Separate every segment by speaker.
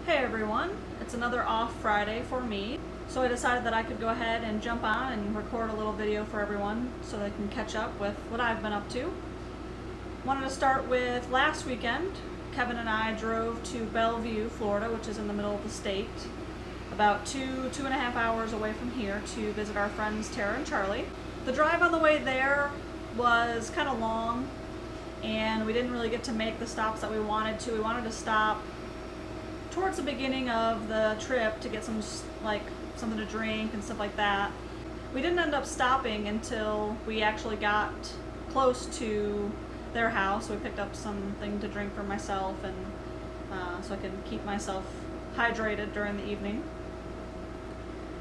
Speaker 1: Hey everyone, it's another off Friday for me, so I decided that I could go ahead and jump on and record a little video for everyone so they can catch up with what I've been up to. Wanted to start with last weekend. Kevin and I drove to Bellevue, Florida, which is in the middle of the state, about two and a half hours away from here, to visit our friends Tara and Charlie. The drive on the way there was kind of long, and we didn't really get to make the stops that we wanted to. We wanted to stop towards the beginning of the trip to get something to drink and stuff like that. We didn't end up stopping until we actually got close to their house. We picked up something to drink for myself and so I could keep myself hydrated during the evening.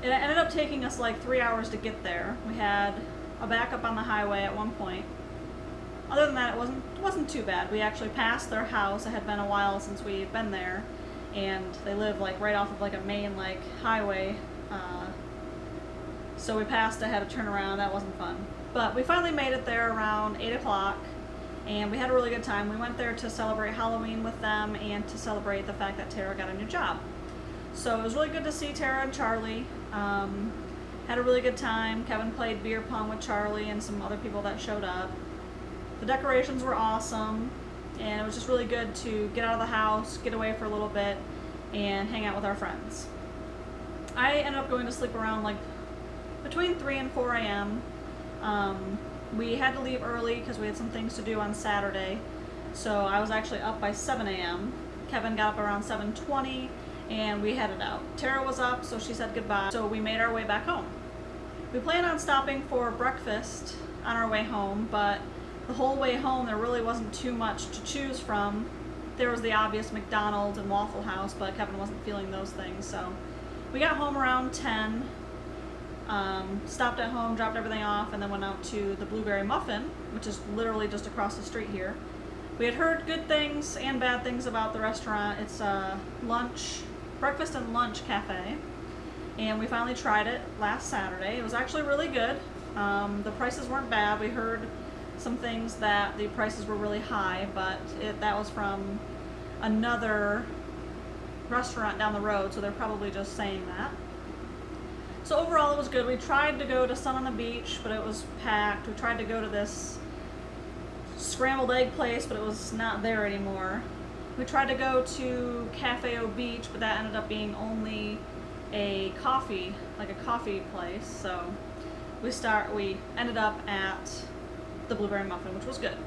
Speaker 1: It ended up taking us like 3 hours to get there. We had a backup on the highway at one point. Other than that, it wasn't too bad. We actually passed their house. It had been a while since we'd been there, and they live like right off of like a main like highway, so we passed. I had to turn around. That wasn't fun, but we finally made it there around 8 o'clock, and we had a really good time. We went there to celebrate Halloween with them and to celebrate the fact that Tara got a new job. So it was really good to see Tara and Charlie. Had a really good time. Kevin played beer pong with Charlie and some other people that showed up. The decorations were awesome, and it was just really good to get out of the house, get away for a little bit, and hang out with our friends. I ended up going to sleep around like between 3 and 4 a.m. We had to leave early because we had some things to do on Saturday, so I was actually up by 7 a.m. Kevin got up around 7:20, and we headed out. Tara was up, so she said goodbye, so we made our way back home. We planned on stopping for breakfast on our way home, but the whole way home there really wasn't too much to choose from. There was the obvious McDonald's and Waffle House, but Kevin wasn't feeling those things, so we got home around 10, stopped at home, dropped everything off, and then went out to the Blueberry Muffin, which is literally just across the street here. We had heard good things and bad things about the restaurant. It's a breakfast and lunch cafe, and we finally tried it last Saturday. It was actually really good. The prices weren't bad. We heard some things that the prices were really high, but that was from another restaurant down the road, so they're probably just saying that. So overall it was good. We tried to go to Sun on the Beach, but it was packed. We tried to go to this scrambled egg place, but it was not there anymore. We tried to go to Cafe O Beach, but that ended up being only a coffee place, so we ended up at the Blueberry Muffin, which was good.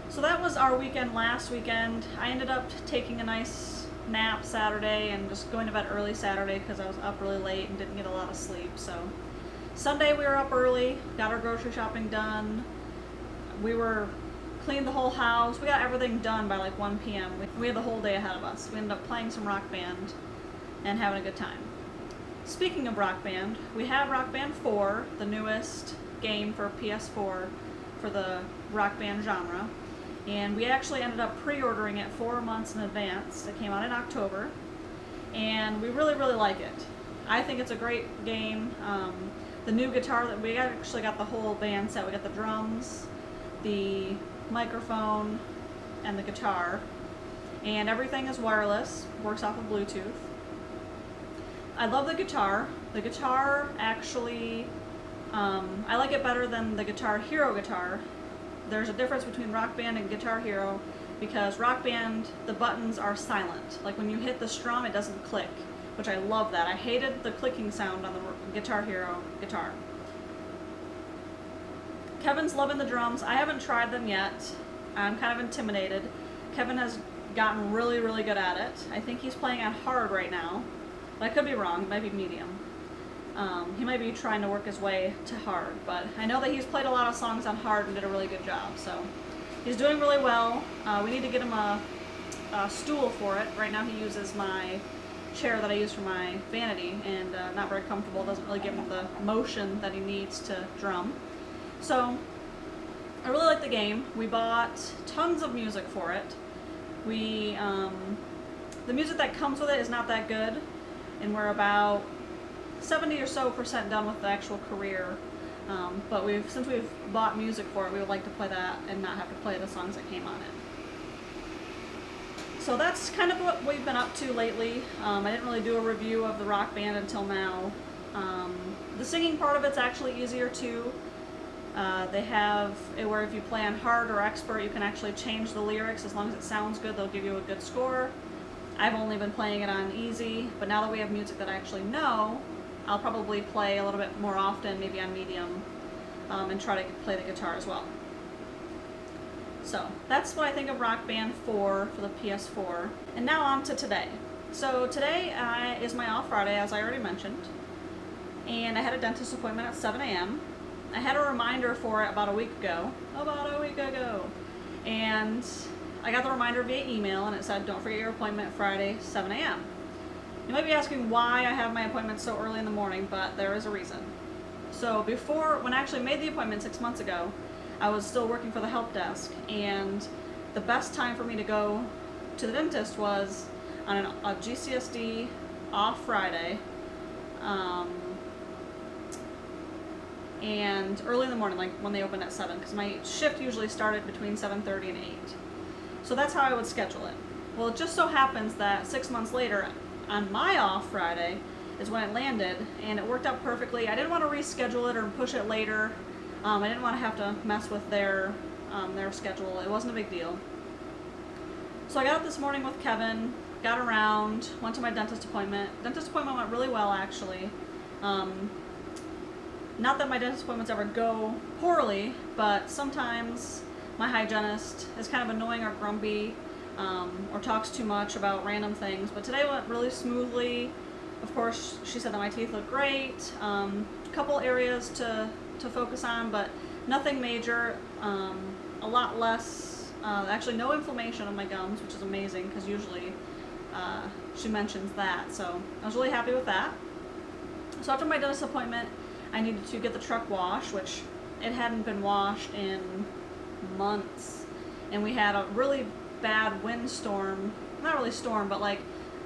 Speaker 1: So that was our weekend last weekend. I ended up taking a nice nap Saturday and just going to bed early Saturday because I was up really late and didn't get a lot of sleep. So Sunday we were up early, got our grocery shopping done. Cleaned the whole house. We got everything done by like 1 p.m. We had the whole day ahead of us. We ended up playing some Rock Band and having a good time. Speaking of Rock Band, we have Rock Band 4, the newest game for PS4 for the Rock Band genre, and we actually ended up pre-ordering it 4 months in advance. It came out in October, and we really like it. I think it's a great game. The new guitar that we actually got the whole band set. We got the drums, the microphone, and the guitar, and everything is wireless, works off of Bluetooth. I love the guitar. The guitar actually, I like it better than the Guitar Hero guitar. There's a difference between Rock Band and Guitar Hero because Rock Band, the buttons are silent. Like when you hit the strum, it doesn't click, which I love that. I hated the clicking sound on the Guitar Hero guitar. Kevin's loving the drums. I haven't tried them yet. I'm kind of intimidated. Kevin has gotten really good at it. I think he's playing on hard right now, but I could be wrong. It might be medium. He might be trying to work his way to hard, but I know that he's played a lot of songs on hard and did a really good job, so he's doing really well. We need to get him a stool for it. Right now he uses my chair that I use for my vanity, and not very comfortable. Doesn't really give him the motion that he needs to drum. So I really like the game. We bought tons of music for it. The music that comes with it is not that good, and we're about 70% or so done with the actual career. But since we've bought music for it, we would like to play that and not have to play the songs that came on it. So that's kind of what we've been up to lately. I didn't really do a review of the Rock Band until now. The singing part of it's actually easier too. They have it where if you play on hard or expert, you can actually change the lyrics. As long as it sounds good, they'll give you a good score. I've only been playing it on easy, but now that we have music that I actually know, I'll probably play a little bit more often, maybe on medium, and try to play the guitar as well. So that's what I think of Rock Band 4 for the PS4. And now on to today. So today is my off Friday, as I already mentioned. And I had a dentist appointment at 7 a.m. I had a reminder for it about a week ago. And I got the reminder via email, and it said, don't forget your appointment Friday, 7 a.m. You might be asking why I have my appointment so early in the morning, but there is a reason. So when I actually made the appointment 6 months ago, I was still working for the help desk, and the best time for me to go to the dentist was on a GCSD off Friday, and early in the morning, like when they opened at 7, because my shift usually started between 7:30 and 8. So that's how I would schedule it. Well, it just so happens that 6 months later, on my off Friday, is when it landed, and it worked out perfectly. I didn't want to reschedule it or push it later. I didn't want to have to mess with their schedule. It wasn't a big deal. So I got up this morning with Kevin, got around, went to my dentist appointment. Dentist appointment went really well, actually. Not that my dentist appointments ever go poorly, but sometimes my hygienist is kind of annoying or grumpy, or talks too much about random things. But today went really smoothly. Of course, she said that my teeth look great. A couple areas to focus on, but nothing major. A lot less, actually no inflammation on my gums, which is amazing because usually she mentions that. So I was really happy with that. So after my dentist appointment, I needed to get the truck washed, which it hadn't been washed in months. And we had a really bad windstorm, not really storm, but like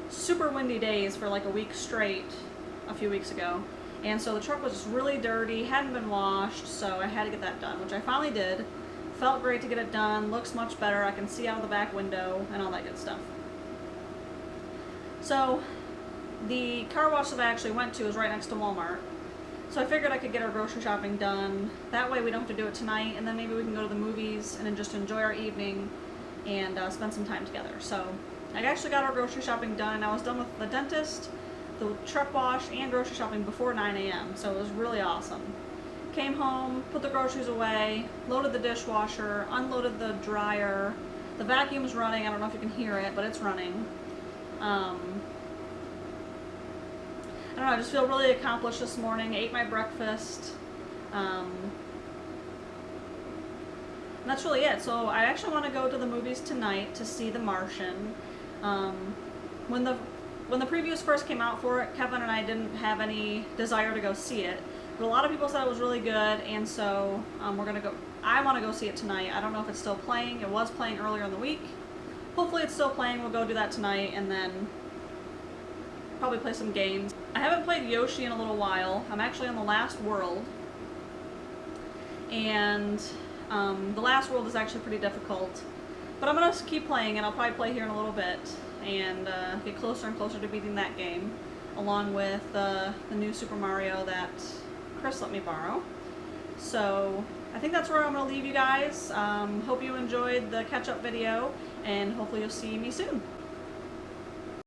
Speaker 1: super windy days for like a week straight a few weeks ago. And so the truck was just really dirty, hadn't been washed, so I had to get that done, which I finally did. Felt great to get it done, looks much better, I can see out of the back window, and all that good stuff. So the car wash that I actually went to is right next to Walmart. So I figured I could get our grocery shopping done. That way we don't have to do it tonight, and then maybe we can go to the movies and then just enjoy our evening and spend some time together. So I actually got our grocery shopping done, and I was done with the dentist, the truck wash, and grocery shopping before 9 a.m. So it was really awesome. Came home, put the groceries away, loaded the dishwasher, unloaded the dryer. The vacuum's running. I don't know if you can hear it, but it's running. I don't know, I just feel really accomplished this morning. Ate my breakfast. And that's really it. So I actually want to go to the movies tonight to see The Martian. When the previews first came out for it, Kevin and I didn't have any desire to go see it. But a lot of people said it was really good, and so we're gonna go. I want to go see it tonight. I don't know if it's still playing. It was playing earlier in the week. Hopefully it's still playing. We'll go do that tonight, and then probably play some games. I haven't played Yoshi in a little while. I'm actually on the last world, and the last world is actually pretty difficult. But I'm gonna keep playing, and I'll probably play here in a little bit and get closer and closer to beating that game, along with the new Super Mario that Chris let me borrow. So I think that's where I'm going to leave you guys. Hope you enjoyed the catch-up video, and hopefully you'll see me soon.